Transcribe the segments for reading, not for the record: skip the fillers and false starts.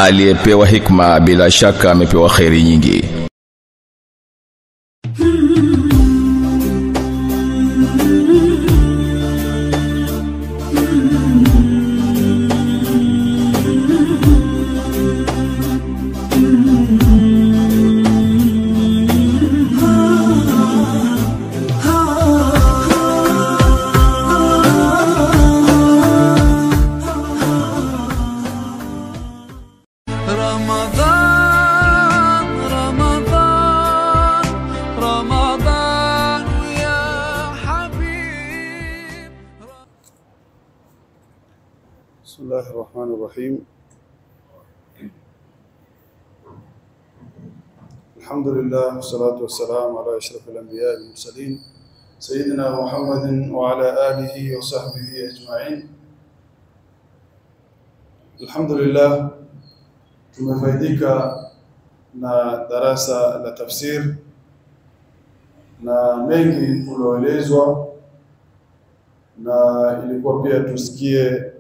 aliyepewa hikma bila shaka amepewa khairi nyingi. بسم الله الرحمن الرحيم. الحمد لله والصلاة والسلام على أشرف الأنبياء والمرسلين سيدنا محمد وعلى آله وصحبه أجمعين. الحمد لله tumefaidika na darasa la tafsir na mengi ulioelezwa, na ilikuwa pia tusikie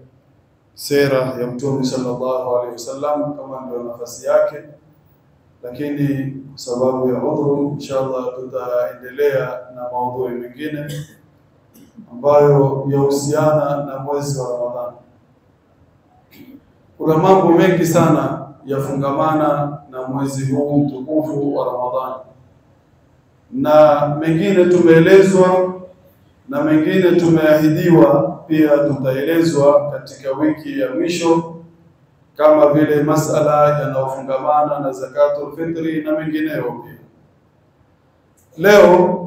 sera ya Mtume sallallahu alaihi wasallam kama ndio nafasi yake, lakini kwa sababu ya udhuru inshallah tutaendelea na maudhui mengine ambayo yahusiana na mwezi wa Ramadhani. Kuna mambo mengi sana yafungamana na mwezi huu mtukufu wa Ramadhani, na mengine tumeelezwa na mengine tumeahidiwa pia tutaelezwa katika wiki ya mwisho, kama vile masala yanayofungamana na zakatul fitri na mengineyo pia. Leo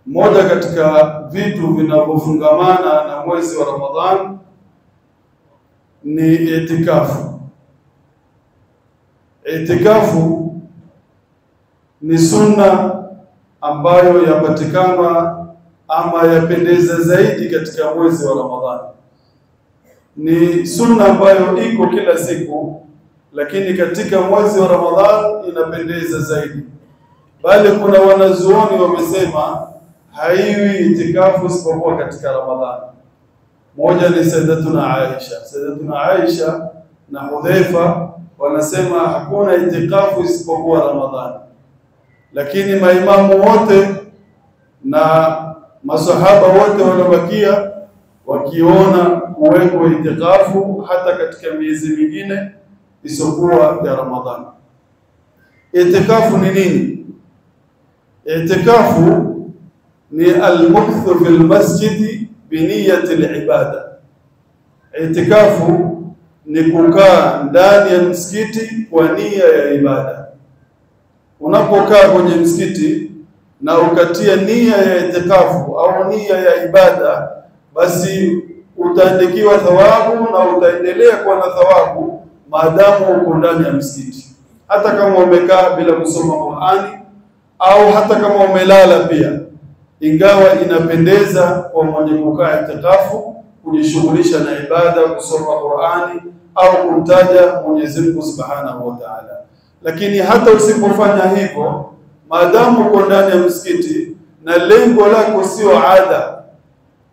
moja katika vitu vinavyofungamana na mwezi wa Ramadhani ni itikafu. Itikafu ni sunna ambayo yapatikana ama yapendeza zaidi katika mwezi wa Ramadhani. Ni sunna ambayo iko kila siku, lakini katika mwezi wa Ramadhani inapendeza zaidi. Bali kuna wanazuoni wamesema haiwi itikafu isipokuwa katika Ramadhani. Moja ni Sayyidatuna Aisha. Sayyidatuna Aisha na Hudhaifa wanasema hakuna itikafu isipokuwa Ramadhani. Lakini maimamu wote na masahaba wote waliobakia wakiona kuweko itikafu hata katika miezi mingine isiyokuwa ya Ramadhani. Itikafu ni nini? Itikafu ni al-mukthu fil masjid bi niyyati al-ibada. Itikafu ni kukaa ndani ya msikiti kwa nia ya ibada. Unapokaa kwenye msikiti na ukatia nia ya itikafu au nia ya ibada, basi utaandikiwa thawabu na utaendelea kuwa na thawabu maadamu uko ndani ya msikiti. Hata kama umekaa bila kusoma Qur'ani au hata kama umelala pia, ingawa inapendeza kwa mwenye kukaa itikafu kujishughulisha na ibada, kusoma Qur'ani au kumtaja Mwenyezi Mungu Subhanahu wa Ta'ala. Lakini hata usipofanya hivyo, maadamu uko ndani ya msikiti na lengo lako sio ada.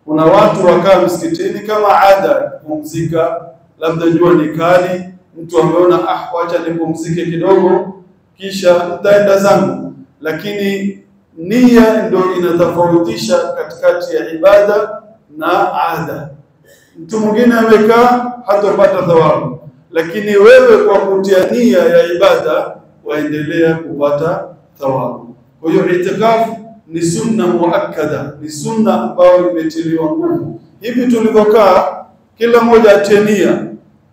Kuna watu wakaa msikitini kama ada kupumzika, labda jua ni kali, mtu ameona wacha nipumzike kidogo kisha nitaenda zangu. Lakini nia ndio inatofautisha katikati ya ibada na ada. Mtu mwingine amekaa hatopata thawabu, lakini wewe kwa kutia nia ya ibada waendelea kupata thawabu. Kwa hiyo itikafu ni sunna muakkada, ni sunna ambayo imetiliwa nguvu. Hivi tulivyokaa kila mmoja atie nia,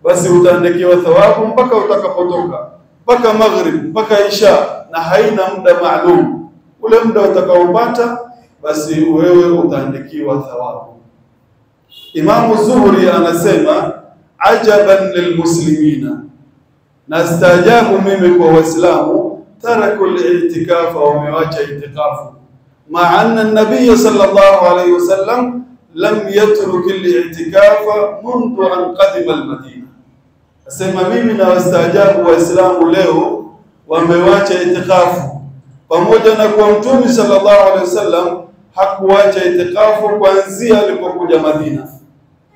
basi utaandikiwa thawabu mpaka utakapotoka, mpaka maghrib, mpaka isha, na haina muda maalum. Ule muda utakaopata basi wewe utaandikiwa thawabu. Imam Zuhri anasema ajaban lilmuslimina, nastaajabu mimi kwa Waislamu, taraku al-i'tikafa, wamewacha itikafu, ma anna an-nabiy sallallahu alayhi wasallam lam yatruk al-i'tikafa mundu an qadima al-Madina. Asema mimi na wastaajabu Waislamu leo wamewacha itikafu, pamoja na kwa Mtume sallallahu alayhi wasallam hakuacha itikafu kuanzia alipokuja Madina.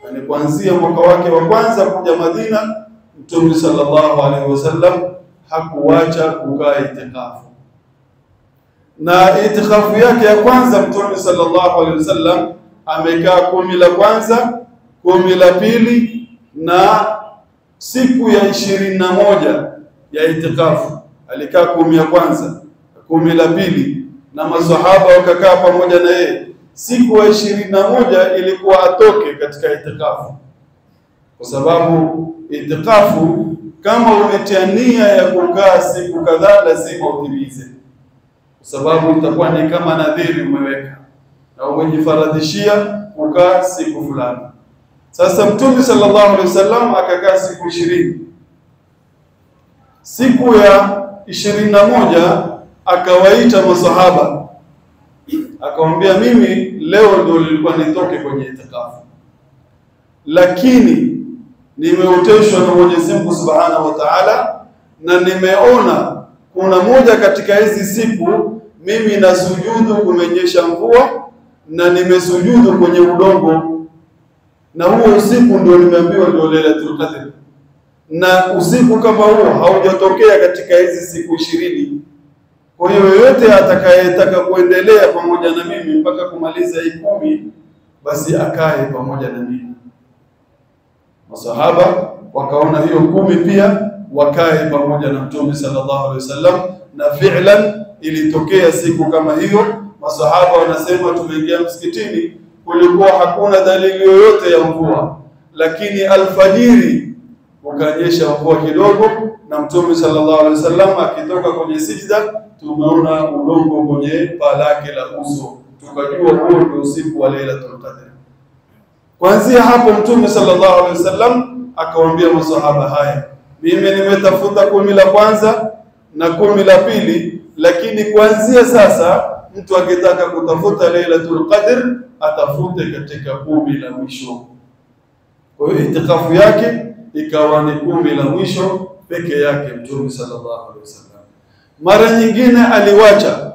Yani kuanzia mwaka wake wa kwanza kuja Madina Mtume sallallahu alaihi wasallam hakuacha kukaa itikafu. Na itikafu yake ya kwanza Mtume sallallahu alaihi wasallam amekaa 10 la kwanza, 10 la pili na siku ya 21 ya itikafu. Alikaa 10 ya kwanza, 10 la pili na maswahaba wakakaa pamoja na yeye. Siku ya 21 ilikuwa atoke katika itikafu. Kwa sababu itikafu kama umetia nia ya kukaa siku kadhaa lazima utimize. Kwa sababu itakuwa ni kama nadhiri umeweka na umejifaradhishia kukaa siku fulani. Sasa Mtume sallallahu alaihi wasallam akakaa siku 20. Siku ya 21 akawaita masahaba. Akamwambia mimi leo ndio nilikuwa nitoke kwenye itikafu. Lakini nimeoteshwa na Mwenyezi Mungu Subhanahu wa Ta'ala na nimeona kuna moja katika hizi siku mimi nasujudu kumenyesha mvua na nimesujudu kwenye udongo, na huo usiku ndio nimeambiwa ndio Lailatul Qadr. Na usiku kama huo haujatokea katika hizi siku 20. Kwa hiyo yoyote atakayetaka kuendelea pamoja na mimi mpaka kumaliza hii 10 basi akae pamoja na mimi. Masahaba wakaona hiyo 10 pia wakae pamoja na Mtume sallallahu alaihi wasallam, na fi'lan ilitokea siku kama hiyo. Masahaba wanasema tumeingia msikitini, kulikuwa hakuna dalili yoyote ya mvua, lakini alfajiri ukanyesha mvua kidogo, na Mtume sallallahu alaihi wasallam akitoka kwenye sijda tumeona udongo kwenye paa lake la uso, tukajua huo ndio usiku wa Lailatul Qadr. Kuanzia hapo Mtume sallallahu alaihi wasallam akawaambia masahaba haya, mimi nimetafuta 10 la kwanza na 10 la pili, lakini kuanzia sasa mtu akitaka kutafuta Lailatul Qadr atafute katika 10 la mwisho. Kwa hiyo itikafu yake ikawa ni 10 la mwisho peke yake Mtume sallallahu alaihi wasallam. Mara nyingine aliwacha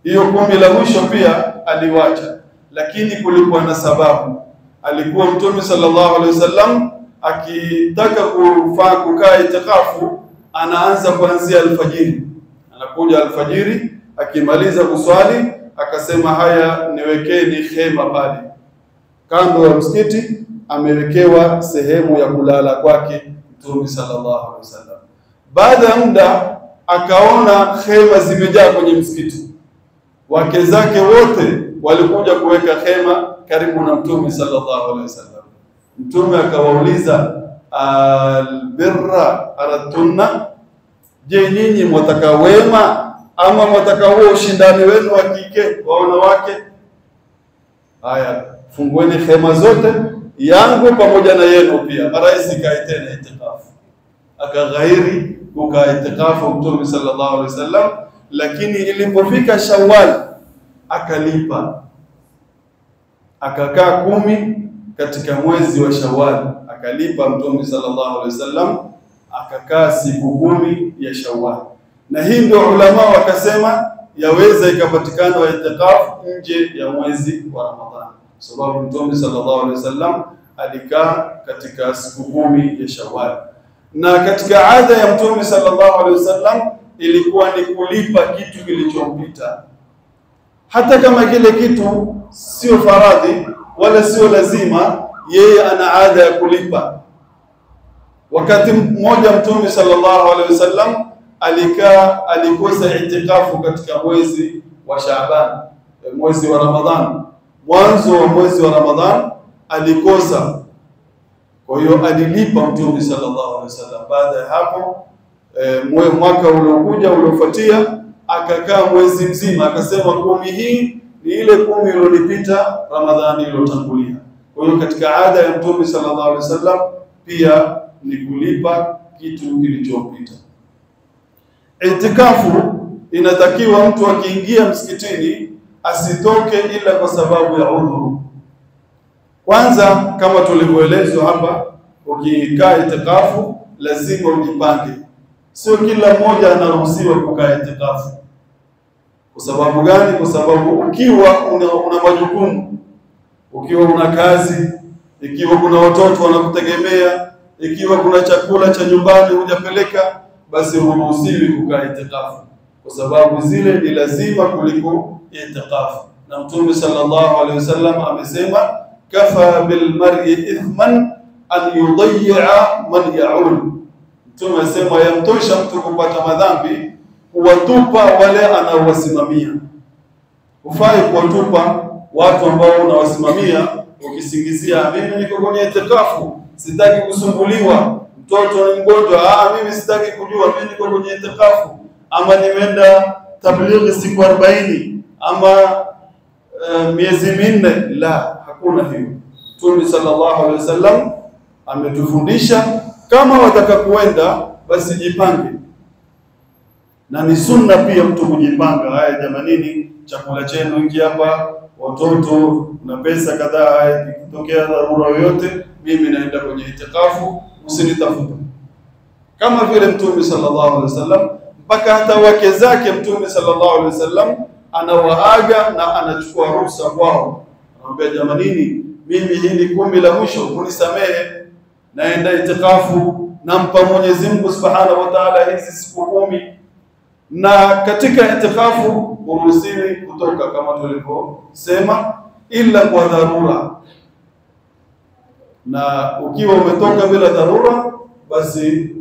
hiyo 10 la mwisho pia aliwacha, lakini kulikuwa na sababu. Alikuwa Mtume sallallahu alaihi wasallam akitaka kukaa itikafu anaanza kuanzia alfajiri. Anakuja alfajiri, akimaliza kuswali akasema haya niwekeni khema pale kando ya msikiti, amewekewa sehemu ya kulala kwake Mtume sallallahu alaihi wasallam. Baada ya muda akaona khema zimejaa kwenye msikiti, wake zake wote walikuja kuweka khema karibu na Mtume sallallahu alaihi wasallam. Mtume akawauliza, albirra aratunna, je, nyinyi mwataka wema ama mwataka huo ushindani wenu wa kike wa wanawake? Haya, fungueni khema zote, yangu pamoja na yenu pia. Maraisi kaiteni itikafu. Akaghairi kukaa itikafu Mtume sallallahu alaihi wasallam, lakini ilipofika Shawwal akalipa, akakaa 10 katika mwezi wa Shawwal, akalipa Mtume sallallahu alaihi wasallam, akakaa siku 10 ya Shawwal. Na hii ndio ulama wakasema yaweza ikapatikana itikafu nje ya mwezi wa Ramadhani, sababu Mtume sallallahu alaihi wasallam alikaa katika siku 10 ya Shawwal. Na katika ada ya Mtume sallallahu alaihi wasallam ilikuwa ni kulipa kitu kilichompita, hata kama kile kitu sio faradhi wala sio lazima, yeye ana ada ya kulipa. Wakati mmoja Mtume sallallahu alaihi wasallam alikosa itikafu katika mwezi wa Shaaban, mwezi wa Ramadhan, mwanzo wa mwezi wa Ramadhan alikosa. Kwa hiyo alilipa Mtume sallallahu alaihi wasallam. Baada ya hapo mwaka uliokuja uliofuatia akakaa mwezi mzima, akasema 10 hii ni ile 10 iliyopita Ramadhani iliyotangulia. Kwa hiyo katika ada ya Mtume sallallahu alaihi wasallam pia ni kulipa kitu kilichopita. Itikafu inatakiwa mtu akiingia msikitini asitoke ila kwa sababu ya udhuru. Kwanza, kama tulivyoelezwa hapa, ukikaa itikafu lazima ujipange. Sio kila mmoja anaruhusiwa kukaa itikafu. Kwa sababu gani? Kwa sababu ukiwa una majukumu, ukiwa una kazi, ikiwa kuna watoto wanakutegemea, ikiwa kuna chakula cha nyumbani hujapeleka, basi huruhusiwi kukaa itikafu, kwa sababu zile ni lazima kuliko itikafu. Na Mtume sallallahu alaihi wasallam amesema kafa bil mar'i ithman an yudayya man ya'ul. Mtume asema yamtosha mtu kupata madhambi kuwatupa wale anaowasimamia. Hufai kuwatupa watu ambao unawasimamia ukisingizia mimi niko kwenye itikafu, sitaki kusumbuliwa, mtoto ni mgonjwa, mimi sitaki kujua, mimi niko kwenye itikafu, ama nimeenda tablighi siku 40 ama miezi 4. La, hakuna hiyo. Mtume sallallahu alaihi wasallam ametufundisha kama wataka kuenda basi jipange, na ni sunna pia mtu kujipanga. Haya jamanini, chakula chenu hiki hapa, watoto na pesa kadhaa, ikitokea dharura yoyote mimi naenda kwenye itikafu, usinitafuta. Kama vile Mtume sallallahu alaihi wasallam, mpaka hata wake zake Mtume sallallahu alaihi wasallam anawaaga na anachukua ruhusa kwao, anamwambia jamanini, mimi hili 10 la mwisho unisamehe, naenda itikafu, nampa Mwenyezi Mungu Subhanahu wa Ta'ala hizi siku 10. Na katika itikafu huruhusiwi kutoka kama tulivyosema, ila kwa dharura. Na ukiwa umetoka bila dharura, basi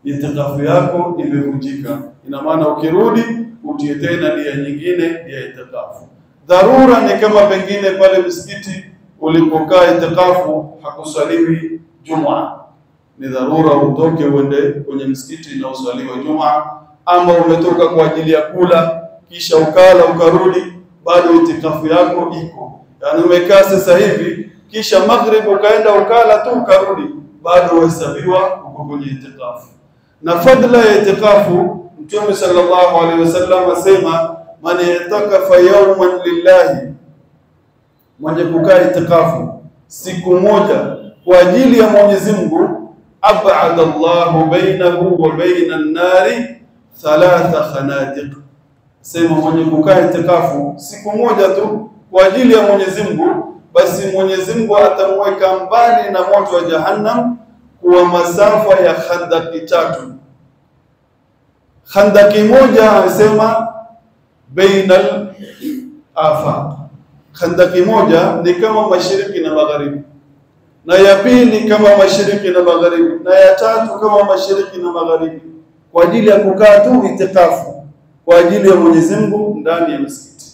itikafu yako imevunjika. Ina maana ukirudi utie tena nia nyingine ya itikafu. Dharura ni kama pengine pale msikiti ulipokaa itikafu hakusaliwi Jumaa, ni dharura utoke uende kwenye msikiti na usaliwe Jumaa. Ama umetoka kwa ajili ya kula kisha ukala ukarudi, bado itikafu yako iko. Yani umekaa sasa hivi kisha maghrib ukaenda ukala tu ukarudi, bado wahesabiwa uko kwenye itikafu. Na fadla ya itikafu, Mtume sallallahu alaihi wasallam asema man yatakafa yawman lillahi, mwenye kukaa itikafu siku moja kwa ajili ya Mwenyezi Mungu, ab'ada Allahu bainahu wa baina an-nari 3 khanadiq. Sema mwenye kukaa itikafu siku moja tu kwa ajili ya Mwenyezi Mungu, basi Mwenyezi Mungu atamweka mbali na moto wa Jahannam kwa masafa ya khandaki 3. Khandaki moja anasema bainal afaq, khandaki moja ni kama mashariki na magharibi, na ya pili kama mashariki na magharibi, na ya tatu kama mashariki na magharibi, kwa ajili ya kukaa tu itikafu kwa ajili ya Mwenyezi Mungu ndani ya msikiti.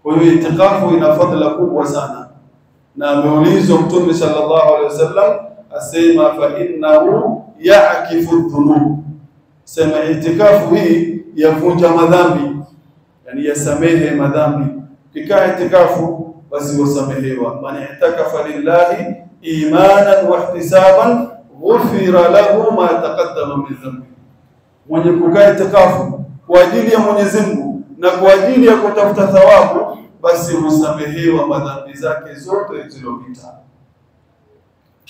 Kwa hiyo itikafu ina fadhila kubwa sana, na ameulizwa Mtume sallallahu alaihi wasallam asema fa innahu ya'kifu dhunub, sema itikafu hii yavunja madhambi, yani yasamehe madhambi. Ukikaa itikafu basi wasamehewa. Man itakafa lillahi imanan wa ihtisaban ghufira lahu ma taqaddama min dhanbi, mwenye kukaa itikafu kwa ajili ya Mwenyezi Mungu na kwa ajili ya kutafuta thawabu, basi husamehewa madhambi zake zote zilizopita.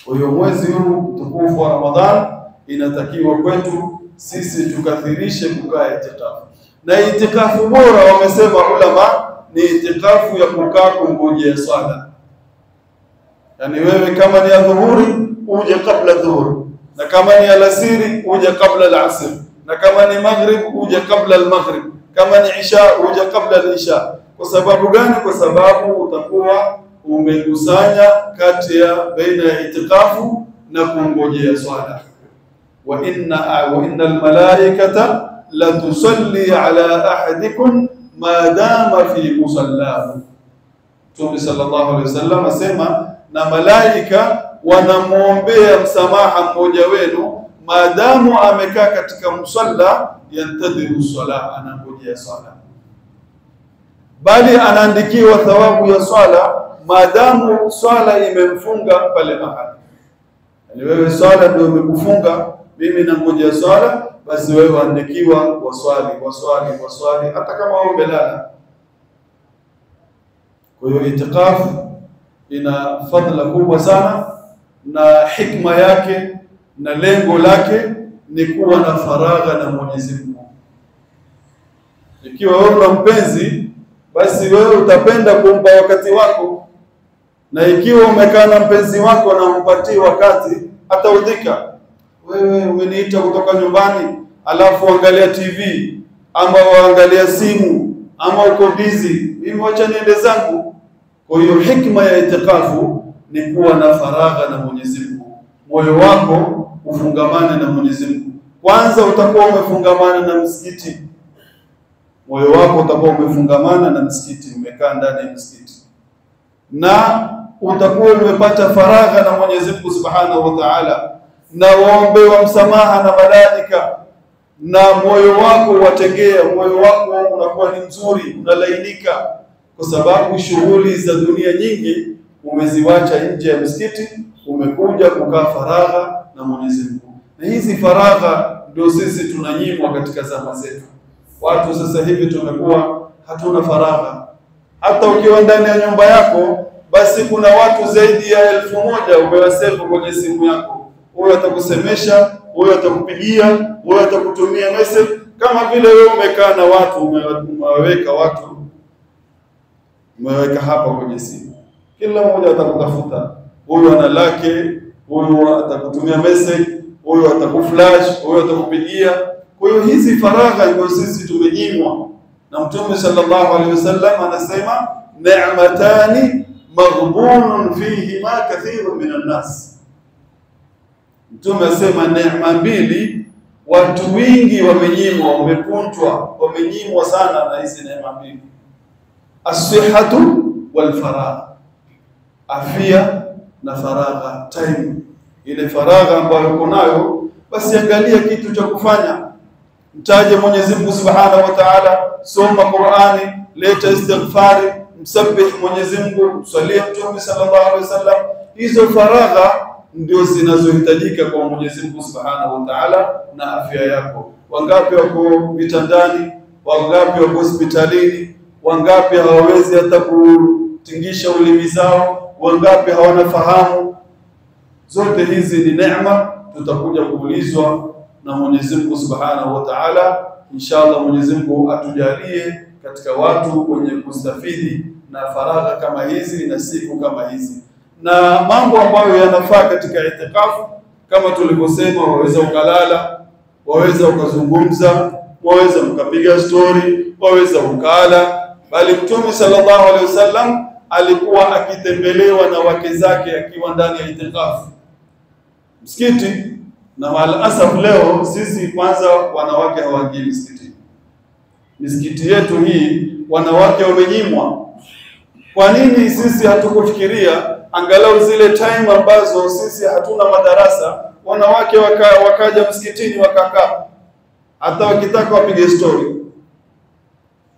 Kwa hiyo mwezi huu mtukufu wa Ramadhan inatakiwa kwetu sisi tukathirishe kukaa itikafu. Na itikafu bora wamesema ulama ni itikafu ya kukaa kungojea swala. Yani wewe kama ni adhuhuri uje kabla dhuhuri, na kama ni alasiri uje kabla alasir, na kama ni maghrib uje kabla almaghrib, kama ni isha uje kabla alisha. Kwa sababu gani? Kwa sababu utakuwa umekusanya kati ya baina ya itikafu na kungojea swala. Wa innal malaikata la tusalli ala ahadikum ma dama fi musallahu. Mtume sallallahu alaihi wasallam asema na malaika wanamuombea msamaha mmoja wenu maadamu amekaa katika musalla, yantadhiru swala, anangojea swala, bali anaandikiwa thawabu ya swala maadamu swala imemfunga pale mahali. Yani wewe swala ndio imekufunga, mimi nangojea swala, basi wewe andikiwa waswali hata kama wewe umelala. Kwa hiyo itikafu ina fadhila kubwa sana, na hikma yake na lengo lake ni kuwa na faragha na Mwenyezi Mungu. Ikiwa wewe una mpenzi, basi wewe utapenda kumpa wakati wako, na ikiwa umekaa na mpenzi wako na umpatie wakati, ataudhika. Wewe umeniita kutoka nyumbani, alafu angalia TV ama waangalia simu ama uko busy, mimi wacha niende zangu. Kwa hiyo hikma ya itikafu ni kuwa na faragha na Mwenyezi Mungu, moyo wako ufungamane na Mwenyezi Mungu. Kwanza utakuwa umefungamana na msikiti, moyo wako utakuwa umefungamana na msikiti, umekaa ndani ya msikiti, na utakuwa umepata faragha na Mwenyezi Mungu Subhanahu wa Ta'ala, na waombewa msamaha na malaika, na moyo wako wategea, moyo wako unakuwa ni mzuri, unalainika, kwa sababu shughuli za dunia nyingi umeziwacha nje ya msikiti, umekuja kukaa faragha na Mwenyezi Mungu. Na hizi faragha ndio sisi tunanyimwa katika zama zetu. Watu sasa hivi tumekuwa hatuna faragha. Hata ukiwa ndani ya nyumba yako, basi kuna watu zaidi ya 1000 umewasave kwenye simu yako. Huyo atakusemesha, huyo atakupigia, huyo atakutumia message, kama vile wewe umekaa na watu, umeweka watu, umeweka hapa kwenye simu. Kila mmoja atakutafuta, huyo ana lake, huyo atakutumia message, huyo atakuflash, huyo atakupigia. Kwa hiyo hizi faragha ndio sisi tumenyimwa, na Mtume sallallahu alaihi wasallam anasema ni'matani maghbunun fihima kathirun minan nas. Mtume asema neema mbili watu wengi wamenyimwa, wamepunjwa, wamenyimwa sana na hizi neema mbili: as-sihhatu wal faragha, afya na faragha, time. Ile faragha ambayo uko nayo, basi angalia kitu cha kufanya, mtaje Mwenyezi Mungu Subhanahu wa Ta'ala, soma Qur'ani, leta istighfari, msabbih Mwenyezi Mungu, msalie Mtume sallallahu alaihi wasallam. Hizo faragha ndio zinazohitajika kwa Mwenyezi Mungu Subhanahu wa Ta'ala na afya yako. Wangapi wako vitandani, wangapi wako hospitalini, wangapi hawawezi hata kutingisha ulimi zao, wangapi hawana fahamu. Zote hizi ni neema, tutakuja kuulizwa na Mwenyezi Mungu Subhanahu wa Ta'ala. Inshallah Mwenyezi Mungu atujalie katika watu wenye kustafidi na faragha kama hizi na siku kama hizi, na mambo ambayo yanafaa katika itikafu. Kama tulivyosema, waweza ukalala, waweza ukazungumza, waweza mkapiga story, waweza ukala. Bali Mtume sallallahu alaihi wasallam alikuwa akitembelewa na wake zake akiwa ndani ya itikafu msikiti. Na maalasaf leo sisi kwanza wanawake hawaingii msikiti. Misikiti yetu hii wanawake wamenyimwa. Kwa nini sisi hatukufikiria angalau zile time ambazo sisi hatuna madarasa, wanawake wakaja msikitini wakakaa, hata wakitaka wapige story,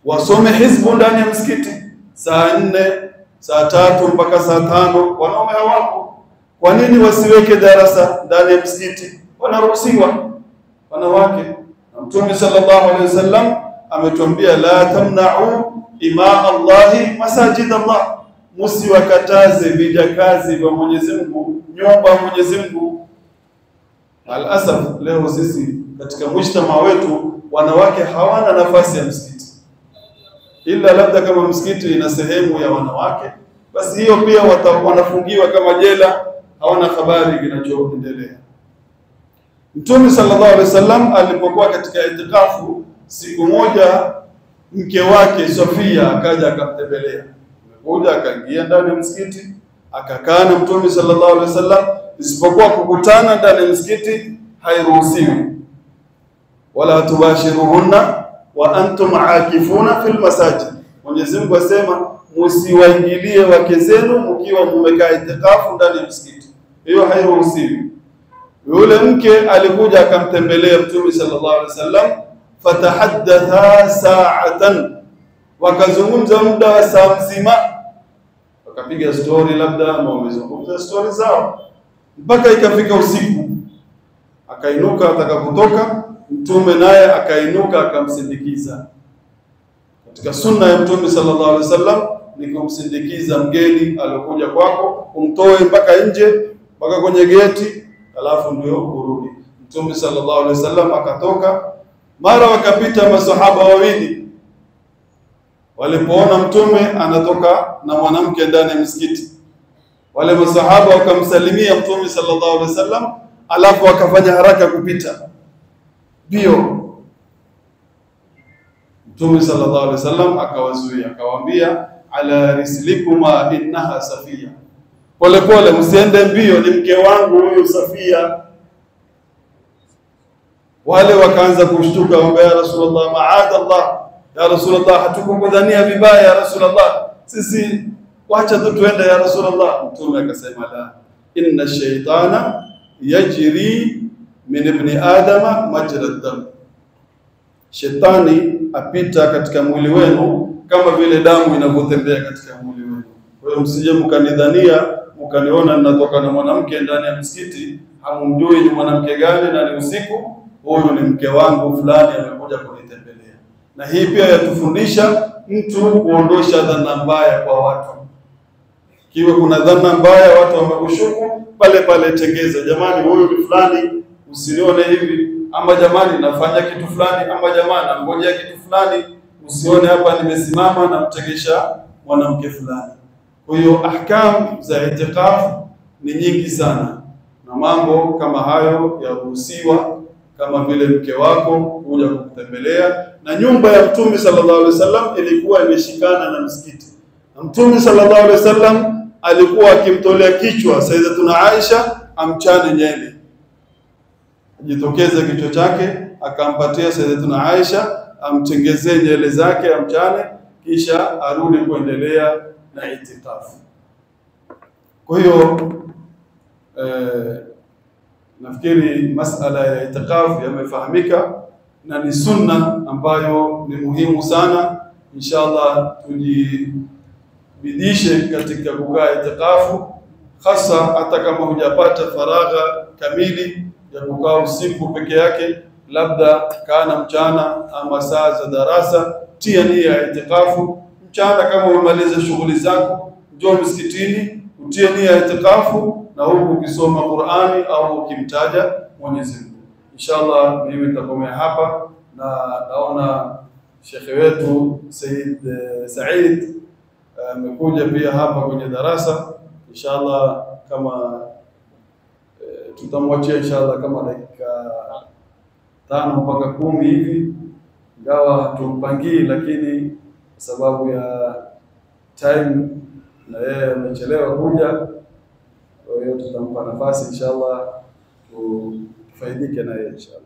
wasome hizbu ndani ya msikiti saa 4, saa 3 mpaka saa 5. Wanaume hawako. Kwa nini wasiweke darasa ndani ya msikiti? Wanaruhusiwa wanawake. Na Mtume sallallahu alaihi wasallam ametuambia la tamna'u ima Allahi masajid Allah, msiwakataze vijakazi vya Mwenyezi Mungu, nyumba ya Mwenyezi Mungu. Al-asaf leo sisi katika mujtama wetu wanawake hawana nafasi ya msikiti, ila labda kama msikiti ina sehemu ya wanawake, basi hiyo pia wanafungiwa kama jela, hawana habari kinachoendelea. Mtume sallallahu alaihi wasallam alipokuwa katika itikafu, siku moja mke wake Sofia akaja akamtembelea. Mmoja akaingia ndani ya msikiti, akakaa na Mtume sallallahu alaihi wasallam, isipokuwa kukutana ndani ya msikiti hairuhusiwi. Wala tubashiruhunna wa antum aakifuna fil masajid. Mwenyezi Mungu asema msiwaingilie wake zenu mkiwa mmekaa itikafu ndani ya msikiti. Hiyo hairuhusiwi. Yule mke alikuja akamtembelea Mtume sallallahu alaihi wasallam, fatahaddatha sa'atan, wakazungumza muda wa saa mzima, wakapiga story, labda wamezungumza story zao mpaka ikafika usiku. Akainuka atakapotoka, Mtume naye akainuka akamsindikiza. Katika sunna ya Mtume sallallahu alaihi wasallam ni kumsindikiza mgeni aliyokuja kwako, umtoe mpaka nje, mpaka kwenye geti, alafu ndio urudi. Mtume sallallahu alaihi wasallam akatoka. Mara wakapita masahaba wawili, walipoona Mtume anatoka na mwanamke ndani ya msikiti, Wale masahaba wakamsalimia Mtume sallallahu alaihi wasallam, alafu wakafanya haraka kupita bio. Mtume sallallahu alaihi wasallam akawazuia, akawaambia ala rislikuma innaha Safia, pole pole, msiende mbio, ni mke wangu huyu Safia. Wale wakaanza kushtuka, waambia ya Rasulullah, maada Allah, ya Rasulullah, hatukukudhania vibaya ya Rasulullah, sisi wacha tu tuende ya Rasulullah. Mtume akasema la, inna shaytana yajri min ibn adama majra ad-dam, shetani apita katika mwili wenu kama vile damu inavyotembea katika mwili wenu. Kwa hiyo msije mkanidhania mkaniona ninatoka na mwanamke ndani ya msikiti, hamumjui ni mwanamke gani na ni usiku, huyu ni mke wangu fulani amekuja kunitembelea. Na hii pia yatufundisha mtu kuondosha dhana mbaya kwa watu. Kiwe kuna dhana mbaya watu wamekushuku, pale pale tengeza, jamani huyu ni fulani, usinione hivi, ama jamani nafanya kitu fulani, ama jamani nangojea kitu fulani, usione hapa nimesimama na mtegesha mwanamke fulani. Kwa hiyo ahkam za itikaf ni nyingi sana, na mambo kama hayo yaruhusiwa, kama vile mke wako kuja kukutembelea. Na nyumba ya Mtume sallallahu alaihi wasallam ilikuwa imeshikana na msikiti, na Mtume sallallahu alaihi wasallam alikuwa akimtolea kichwa Sayyidatuna Aisha amchane nyele, ajitokeze kichwa chake akampatia Sayyidatuna Aisha amtengezee nyele zake amchane, kisha arudi kuendelea na itikafu. Kwa hiyo nafikiri masala ya itikafu yamefahamika na ni sunna ambayo ni muhimu sana. Inshallah tujibidishe katika kukaa itikafu, hasa hata kama hujapata faragha kamili ya kukaa usiku peke yake, labda kana mchana ama saa za darasa, tia nia ya itikafu. Mchana kama umemaliza shughuli zako, njoo msikitini utie nia ya itikafu, na huku ukisoma Qur'ani au ukimtaja Mwenyezi Mungu. Inshallah mimi nitakomea hapa, na naona shekhe wetu Said Said amekuja pia hapa kwenye darasa. Inshallah kama tutamwachia inshallah kama dakika 5 mpaka 10 hivi, ingawa hatumpangii, lakini sababu ya time na yeye amechelewa kuja, kwa hiyo tutampa nafasi inshallah tufaidike na yeye inshallah.